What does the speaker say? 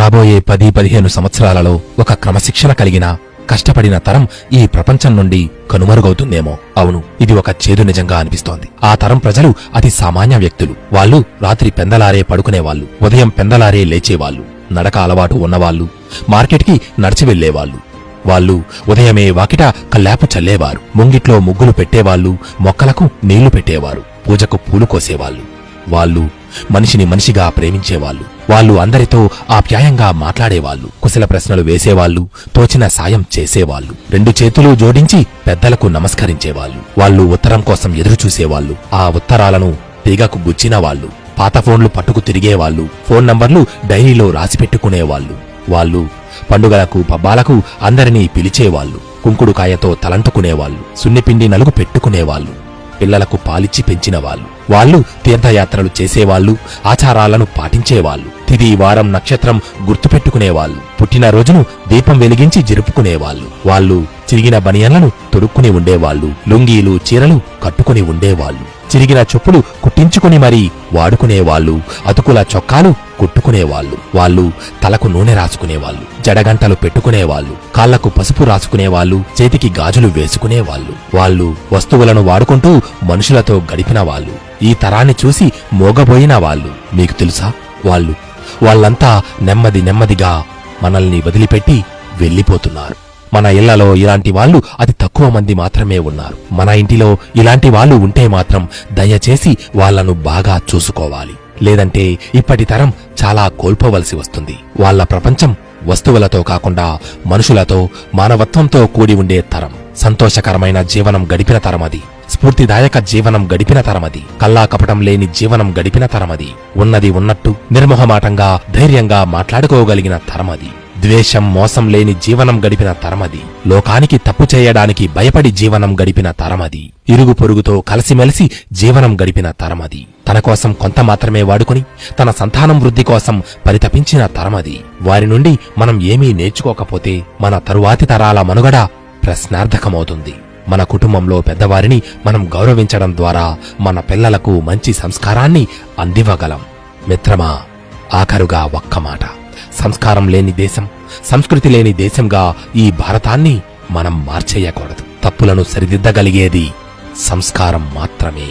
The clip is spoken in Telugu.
రాబోయే 10-15 సంవత్సరాలలో ఒక క్రమశిక్షణ కలిగిన కష్టపడిన తరం ఈ ప్రపంచం నుండి కనుమరుగవుతుందేమో. అవును, ఇది ఒక చేదు నిజంగా అనిపిస్తోంది. ఆ తరం ప్రజలు అతి సామాన్య వ్యక్తులు. వాళ్ళు రాత్రి పెందలారే పడుకునేవాళ్లు, ఉదయం పెందలారే లేచేవాళ్లు, నడక అలవాటు ఉన్నవాళ్లు, మార్కెట్కి నడిచి వెళ్లేవాళ్లు. వాళ్ళు ఉదయమే వాకిట కల్లాపు చల్లేవారు, ముంగిట్లో ముగ్గులు పెట్టేవాళ్లు, మొక్కలకు నీళ్లు పెట్టేవారు, పూజకు పూలు కోసేవాళ్లు. వాళ్ళు మనిషిని మనిషిగా ప్రేమించేవాళ్లు. వాళ్ళు అందరితో ఆప్యాయంగా మాట్లాడేవాళ్లు, కుశల ప్రశ్నలు వేసేవాళ్లు, తోచిన సాయం చేసేవాళ్లు, 2 చేతులు జోడించి పెద్దలకు నమస్కరించేవాళ్లు. వాళ్ళు ఉత్తరం కోసం ఎదురుచూసేవాళ్లు, ఆ ఉత్తరాలను తీగకు గుచ్చిన వాళ్ళు, పాత ఫోన్లు పట్టుకు తిరిగేవాళ్లు, ఫోన్ నంబర్లు డైరీలో రాసిపెట్టుకునేవాళ్లు. వాళ్ళు పండుగలకు పబ్బాలకు అందరినీ పిలిచేవాళ్లు, కుంకుడుకాయతో తలంటుకునేవాళ్లు, సున్నిపిండి నలుగు పెట్టుకునేవాళ్లు, పిల్లలకు పాలిచ్చి పెంచినవాళ్లు. వాళ్ళు తీర్థయాత్రలు చేసేవాళ్లు, ఆచారాలను పాటించేవాళ్లు, తిది వారం నక్షత్రం గుర్తుపెట్టుకునేవాళ్లు, పుట్టినరోజును దీపం వెలిగించి జరుపుకునేవాళ్లు. వాళ్ళు చిరిగిన బనియన్లను తొడుక్కుని ఉండేవాళ్లు, లుంగీలు చీరలు కట్టుకుని ఉండేవాళ్లు, చిరిగిన చెప్పులు కుట్టించుకుని మరీ వాడుకునేవాళ్లు, అతుకుల చొక్కాలు కుట్టుకునేవాళ్లు. వాళ్ళు తలకు నూనె రాసుకునేవాళ్లు, జడగంటలు పెట్టుకునేవాళ్లు, కాళ్లకు పసుపు రాసుకునేవాళ్లు, చేతికి గాజులు వేసుకునేవాళ్లు. వాళ్ళు వస్తువులను వాడుకుంటూ మనుషులతో గడిపిన వాళ్ళు, ఈ తరాన్ని చూసి మోగబోయిన వాళ్ళు. మీకు తెలుసా, వాళ్ళంతా నెమ్మదిగా మనల్ని వదిలిపెట్టి వెళ్లిపోతున్నారు. మన ఇళ్లలో ఇలాంటి వాళ్ళు అతి తక్కువ మంది మాత్రమే ఉన్నారు. మన ఇంటిలో ఇలాంటి వాళ్ళు ఉంటే మాత్రం దయచేసి వాళ్లను బాగా చూసుకోవాలి. లేదంటే ఇప్పటి తరం చాలా కోల్పోవలసి వస్తుంది. వాళ్ళ ప్రపంచం వస్తువులతో కాకుండా మనుషులతో, మానవత్వంతో కూడి ఉండే తరం. సంతోషకరమైన జీవనం గడిపిన తరమది, స్ఫూర్తిదాయక జీవనం గడిపిన తరమది, కల్లా కపటం లేని జీవనం గడిపిన తరమది, ఉన్నది ఉన్నట్టు నిర్మోహమాటంగా ధైర్యంగా మాట్లాడుకోగలిగిన తరమది, ద్వేషం మోసం లేని జీవనం గడిపిన తరమది, లోకానికి తప్పు చేయడానికి భయపడి జీవనం గడిపిన తరమది, ఇరుగు పొరుగుతో కలిసిమెలిసి జీవనం గడిపిన తరమది, తన కోసం కొంత మాత్రమే వాడుకుని తన సంతానం వృద్ధి కోసం పరితపించిన తరమది. వారి నుండి మనం ఏమీ నేర్చుకోకపోతే మన తరువాతి తరాల మనుగడ ప్రశ్నార్థకమవుతుంది. మన కుటుంబంలో పెద్దవారిని మనం గౌరవించడం ద్వారా మన పిల్లలకు మంచి సంస్కారాన్ని అందివ్వగలం. మిత్రమా, ఆఖరుగా ఒక్క మాట. సంస్కారం లేని దేశం, సంస్కృతి లేని దేశంగా ఈ భారతాన్ని మనం మార్చేయకూడదు. తప్పులను సరిదిద్దగలిగేది సంస్కారం మాత్రమే.